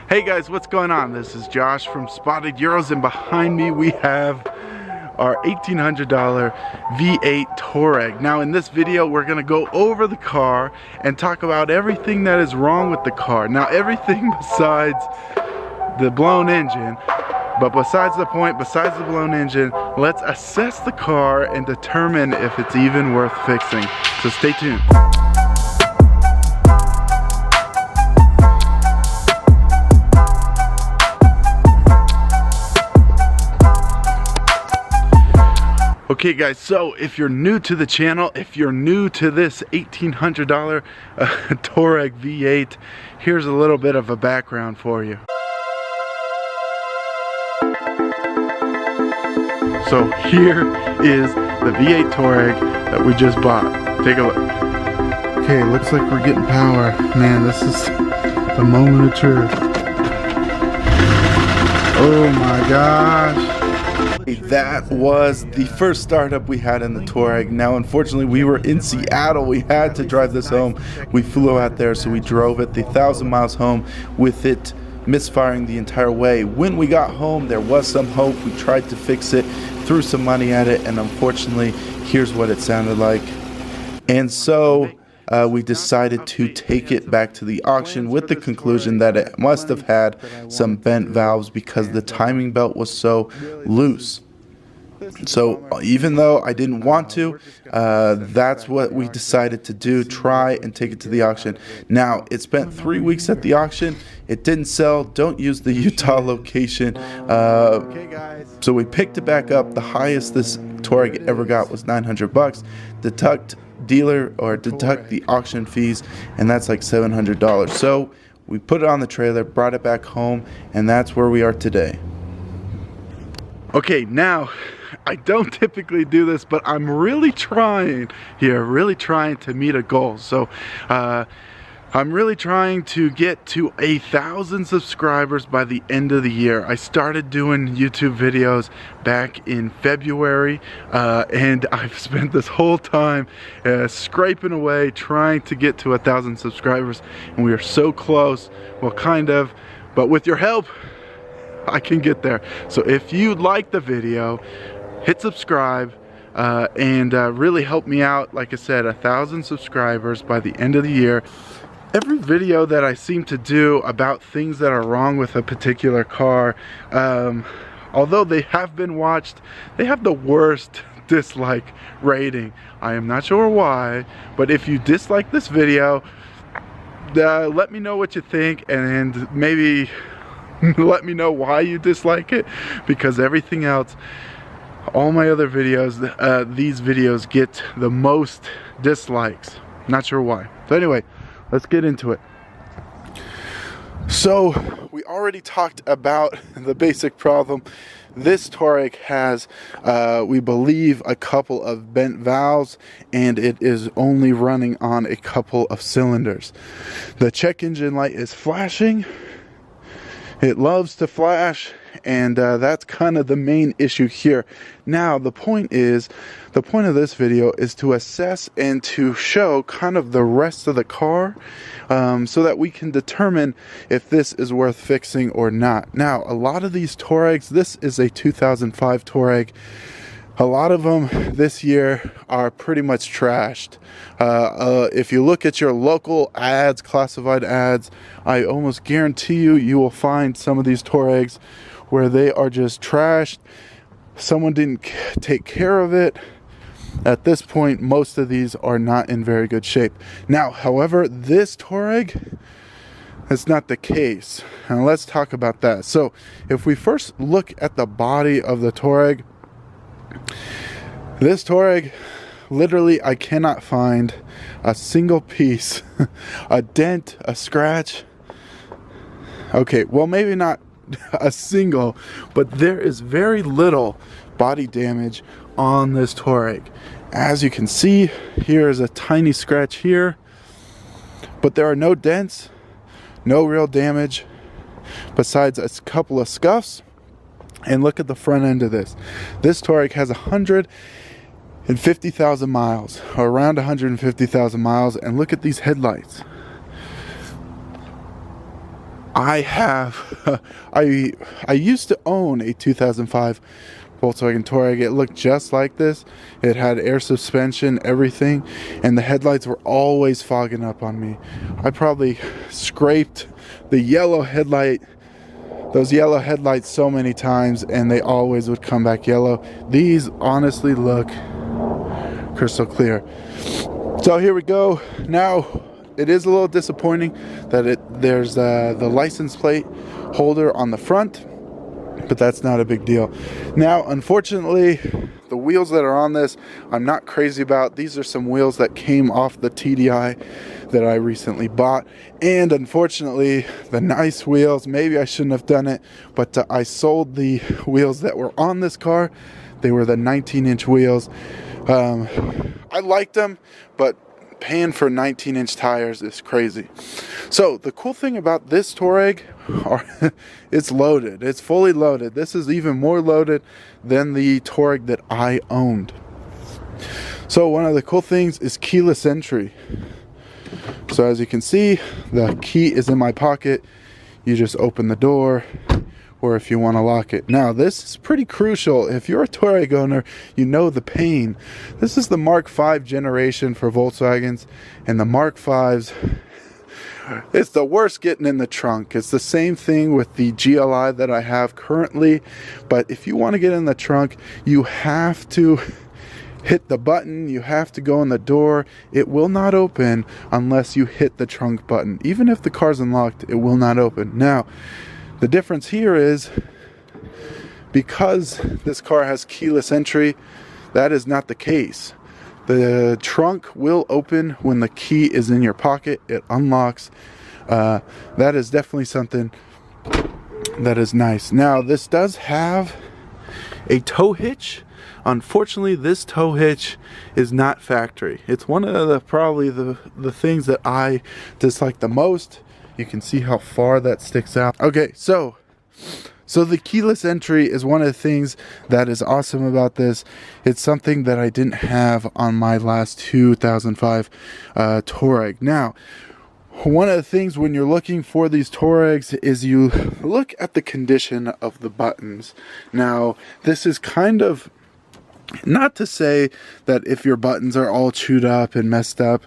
Hey guys, what's going on? This is Josh from Spotted Euros, and behind me we have our $1,800 V8 Touareg. Now in this video we're gonna go over the car and talk about everything that is wrong with the car. Now everything besides the blown engine, but besides the blown engine, let's assess the car and determine if it's even worth fixing. So stay tuned. Okay guys, so if you're new to the channel, if you're new to this $1,800 Touareg V8, here's a little bit of a background for you. So here is the V8 Touareg that we just bought. Take a look. Okay, looks like we're getting power. Man, this is the moment of truth. Oh my gosh. That was the first startup we had in the Touareg. Now unfortunately we were in Seattle. We had to drive this home. We flew out there, so we drove it the 1,000 miles home with it misfiring the entire way. When we got home there was some hope. We tried to fix it, threw some money at it, and unfortunately here's what it sounded like. And so we decided to take it back to the auction with the conclusion that it must have had some bent valves because the timing belt was so loose. So even though I didn't want to, that's what we decided to do, try and take it to the auction. Now, it spent 3 weeks at the auction. It didn't sell. Don't use the Utah location. So we picked it back up. The highest this Touareg ever got was $900. Deduct the auction fees, and that's like $700. So we put it on the trailer, brought it back home, and that's where we are today. Okay, now I don't typically do this, but I'm really trying here, to meet a goal. So I'm really trying to get to 1,000 subscribers by the end of the year. I started doing YouTube videos back in February, and I've spent this whole time scraping away trying to get to 1,000 subscribers, and we are so close. Well, kind of, but with your help I can get there. So if you like the video, hit subscribe and really help me out. Like I said, 1,000 subscribers by the end of the year. Every video that I seem to do about things that are wrong with a particular car, although they have been watched, they have the worst dislike rating. I am not sure why, but if you dislike this video, let me know what you think, and maybe let me know why you dislike it, because everything else, all my other videos, these videos get the most dislikes. Not sure why. So anyway, let's get into it. So we already talked about the basic problem. This Touareg has, we believe, a couple of bent valves, and it is only running on a couple of cylinders. The check engine light is flashing. It loves to flash, and that's kind of the main issue here. Now the point of this video is to assess and to show kind of the rest of the car, so that we can determine if this is worth fixing or not. Now a lot of these Touaregs, this is a 2005 Touareg, a lot of them this year are pretty much trashed. If you look at your local ads, classified ads, I almost guarantee you will find some of these Touaregs where they are just trashed. Someone didn't take care of it. At this point, most of these are not in very good shape. Now, however, this Touareg, that's not the case. And let's talk about that. So if we first look at the body of the Touareg, this Touareg, literally I cannot find a single piece, a dent, a scratch. Okay, well maybe not a single, but there is very little body damage on this Touareg. As you can see, here is a tiny scratch here, but there are no dents, no real damage besides a couple of scuffs. And look at the front end of this. This Touareg has 150,000 miles, or around 150,000 miles, and look at these headlights. I have, I used to own a 2005 Volkswagen Touareg. It looked just like this. It had air suspension, everything, and the headlights were always fogging up on me. I probably scraped the yellow headlight, those yellow headlights, so many times, and they always would come back yellow. These honestly look crystal clear. So here we go. Now it is a little disappointing that there's the license plate holder on the front, but that's not a big deal. Now, unfortunately, the wheels that are on this, I'm not crazy about. These are some wheels that came off the TDI that I recently bought. And unfortunately, the nice wheels, maybe I shouldn't have done it, but I sold the wheels that were on this car. They were the 19-inch wheels. I liked them, but paying for 19-inch tires is crazy. So the cool thing about this Touareg, it's loaded. It's fully loaded. This is even more loaded than the Touareg that I owned. So one of the cool things is keyless entry. So as you can see, the key is in my pocket. You just open the door, or if you want to lock it. Now this is pretty crucial. If you're a Touareg owner, you know the pain. This is the Mark V generation for Volkswagens, and the Mark Vs, it's the worst getting in the trunk. It's the same thing with the GLI that I have currently, but if you want to get in the trunk, you have to hit the button, you have to go in the door. It will not open unless you hit the trunk button. Even if the car's unlocked, it will not open. Now, the difference here is, because this car has keyless entry, that is not the case. The trunk will open when the key is in your pocket. It unlocks. That is definitely something that is nice. Now, this does have a tow hitch. Unfortunately, this tow hitch is not factory. It's one of the probably the things that I dislike the most. You can see how far that sticks out. Okay, so the keyless entry is one of the things that is awesome about this. It's something that I didn't have on my last 2005 Touareg. Now, one of the things when you're looking for these Touaregs is you look at the condition of the buttons. Now, this is kind of, not to say that if your buttons are all chewed up and messed up.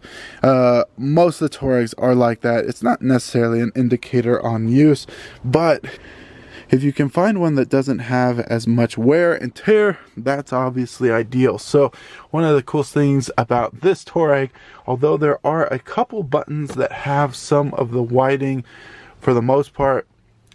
Most of the Touaregs are like that. It's not necessarily an indicator on use, but if you can find one that doesn't have as much wear and tear, that's obviously ideal. So one of the coolest things about this Touareg, although there are a couple buttons that have some of the whiting, for the most part,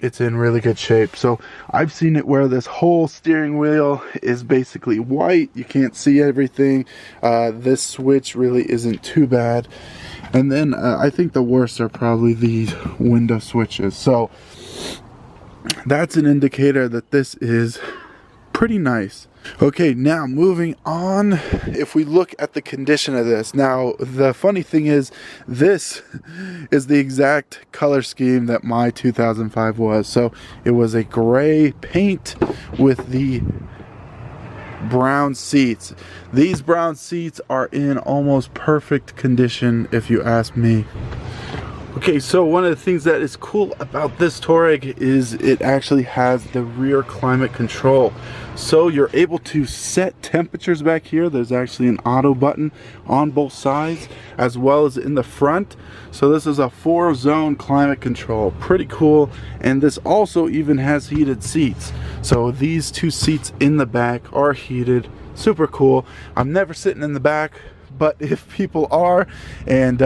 it's in really good shape. So I've seen it where this whole steering wheel is basically white. You can't see everything. This switch really isn't too bad. And then I think the worst are probably these window switches. So that's an indicator that this is pretty nice. Okay, now moving on, if we look at the condition of this. Now, the funny thing is, this is the exact color scheme that my 2005 was. So it was a gray paint with the brown seats. These brown seats are in almost perfect condition, if you ask me. Okay, so one of the things that is cool about this Touareg is it actually has the rear climate control. So you're able to set temperatures back here. There's actually an auto button on both sides as well as in the front. So this is a 4-zone climate control. Pretty cool. And this also even has heated seats. So these two seats in the back are heated. Super cool. I'm never sitting in the back, but if people are, and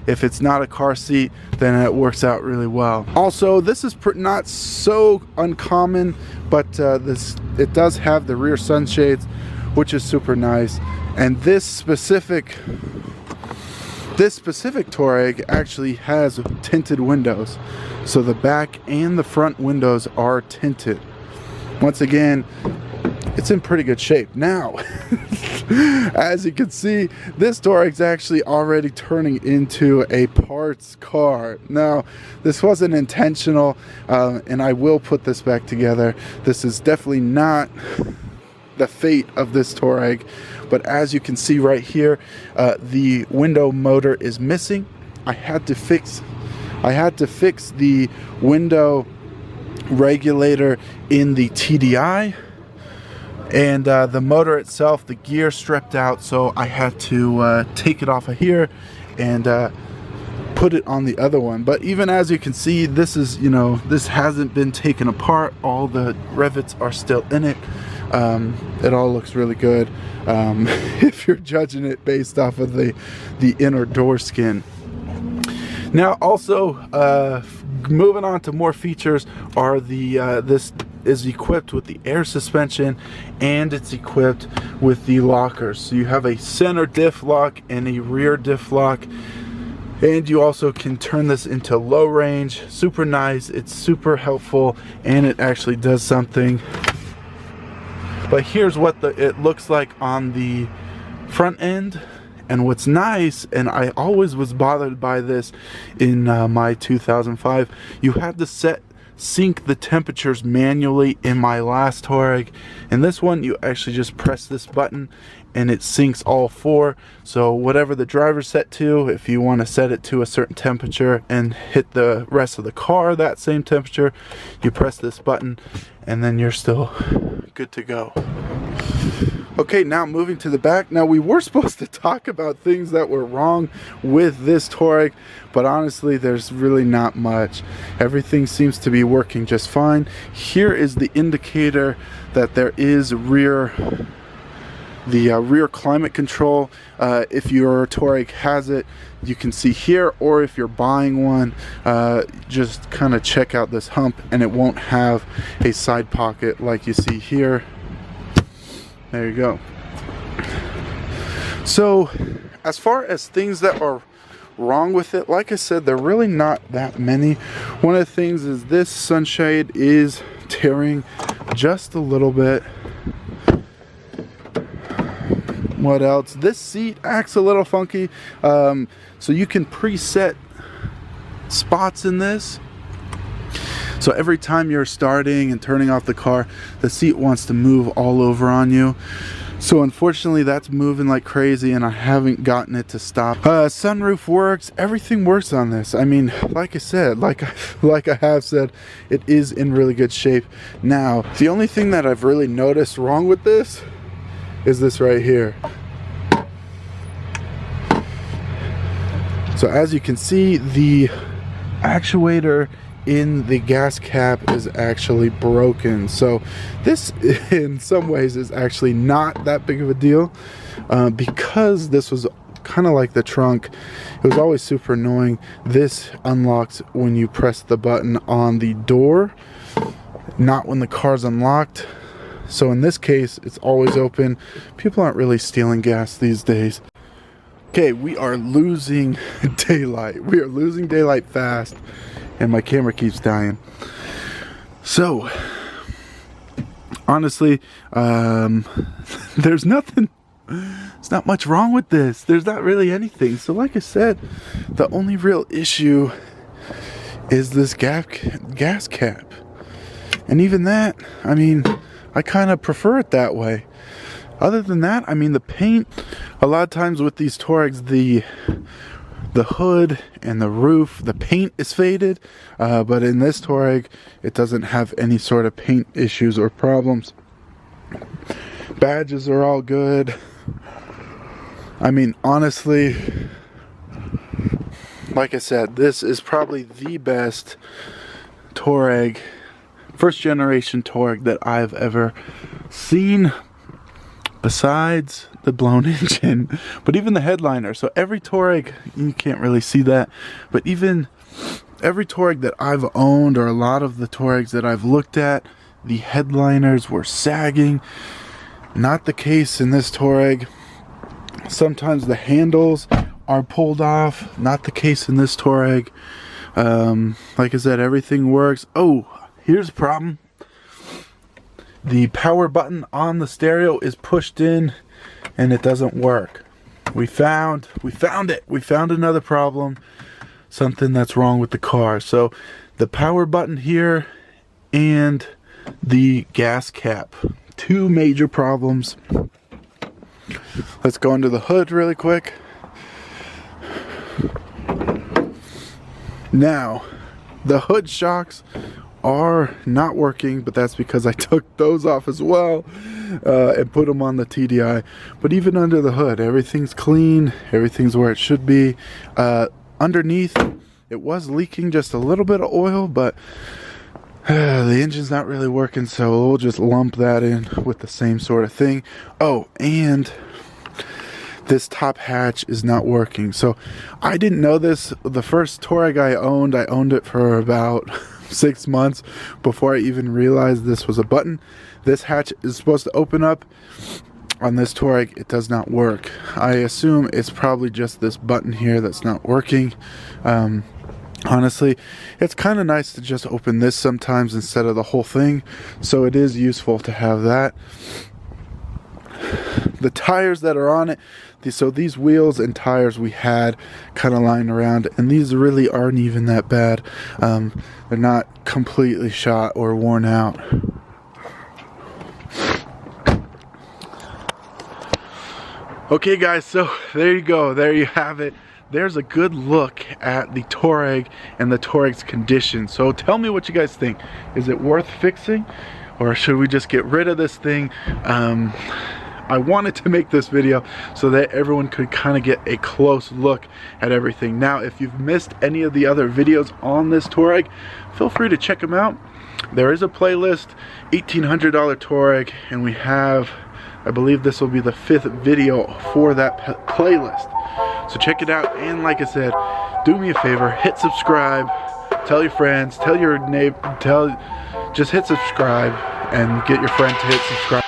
if it's not a car seat, then it works out really well. Also, this is not so uncommon, but it does have the rear sunshades, which is super nice. And this specific Touareg actually has tinted windows, so the back and the front windows are tinted. Once again, it's in pretty good shape. Now, as you can see, this Touareg's actually already turning into a parts car. Now, this wasn't intentional, and I will put this back together. This is definitely not the fate of this Touareg, but as you can see right here, the window motor is missing. I had to fix I had to fix the window regulator in the TDI, and the motor itself, the gear stripped out, so I had to take it off of here and put it on the other one. But even as you can see, this is, you know, this hasn't been taken apart. All the rivets are still in it. It all looks really good if you're judging it based off of the inner door skin. Now also moving on to more features are this is equipped with the air suspension, and it's equipped with the lockers. So you have a center diff lock and a rear diff lock, and you also can turn this into low range. Super nice, it's super helpful, and it actually does something. But here's what it looks like on the front end. And what's nice, and I always was bothered by this in my 2005, you had to sync the temperatures manually in my last Touareg. In this one, you actually just press this button and it syncs all four. So whatever the driver's set to, if you want to set it to a certain temperature and hit the rest of the car that same temperature, you press this button and then you're still good to go. Okay, now moving to the back. Now we were supposed to talk about things that were wrong with this Touareg, but honestly there's really not much. Everything seems to be working just fine. Here is the indicator that there is rear climate control. If your Touareg has it, you can see here, or if you're buying one, just kind of check out this hump and it won't have a side pocket like you see here. There you go. So as far as things that are wrong with it, like I said, they're really not that many. One of the things is this sunshade is tearing just a little bit. What else? This seat acts a little funky, so you can preset spots in this. So every time you're starting and turning off the car, the seat wants to move all over on you. So unfortunately that's moving like crazy and I haven't gotten it to stop. Sunroof works, everything works on this. I mean, like I said, like I have said, it is in really good shape. Now, the only thing that I've really noticed wrong with this is this right here. So as you can see, the actuator in the gas cap is actually broken. So this in some ways is actually not that big of a deal, because this was kind of like the trunk. It was always super annoying. This unlocks when you press the button on the door, not when the car's unlocked. So in this case, it's always open. People aren't really stealing gas these days. Okay, we are losing daylight. We are losing daylight fast, and my camera keeps dying. So, honestly, there's not much wrong with this. There's not really anything. So like I said, the only real issue is this gas cap. And even that, I mean, I kind of prefer it that way. Other than that, I mean, the paint, a lot of times with these Touaregs, the hood and the roof, the paint is faded, but in this Touareg, it doesn't have any sort of paint issues or problems. Badges are all good. I mean, honestly, like I said, this is probably the best Touareg, first generation Touareg that I've ever seen, besides the blown engine, but even the headliner. So every Touareg, you can't really see that, but even every Touareg that I've owned, or a lot of the Touaregs that I've looked at, the headliners were sagging. Not the case in this Touareg. Sometimes the handles are pulled off. Not the case in this Touareg. Like I said, everything works. Oh, here's a problem. The power button on the stereo is pushed in and it doesn't work. We found it. We found another problem. Something that's wrong with the car. So the power button here and the gas cap. Two major problems. Let's go under the hood really quick. Now, the hood shocks are not working, but that's because I took those off as well and put them on the TDI. But even under the hood, everything's clean, everything's where it should be. Underneath, it was leaking just a little bit of oil, but the engine's not really working, so we'll just lump that in with the same sort of thing. Oh, and this top hatch is not working. So I didn't know this. The first Touareg I owned it for about 6 months before I even realized this was a button. This hatch is supposed to open up. On this Touareg, it does not work. I assume it's probably just this button here that's not working. Honestly, it's kind of nice to just open this sometimes instead of the whole thing, so it is useful to have that. The tires that are on it, so these wheels and tires we had kind of lying around, and these really aren't even that bad. They're not completely shot or worn out. Okay guys, so there you go, there you have it. There's a good look at the Touareg and the Touareg's condition. So tell me what you guys think. Is it worth fixing, or should we just get rid of this thing? I wanted to make this video so that everyone could kind of get a close look at everything. Now, if you've missed any of the other videos on this Touareg, feel free to check them out. There is a playlist, $1,800 Touareg, and we have, I believe this will be the 5th video for that playlist. So check it out, and like I said, do me a favor, hit subscribe, tell your friends, tell your neighbor, just hit subscribe and get your friend to hit subscribe.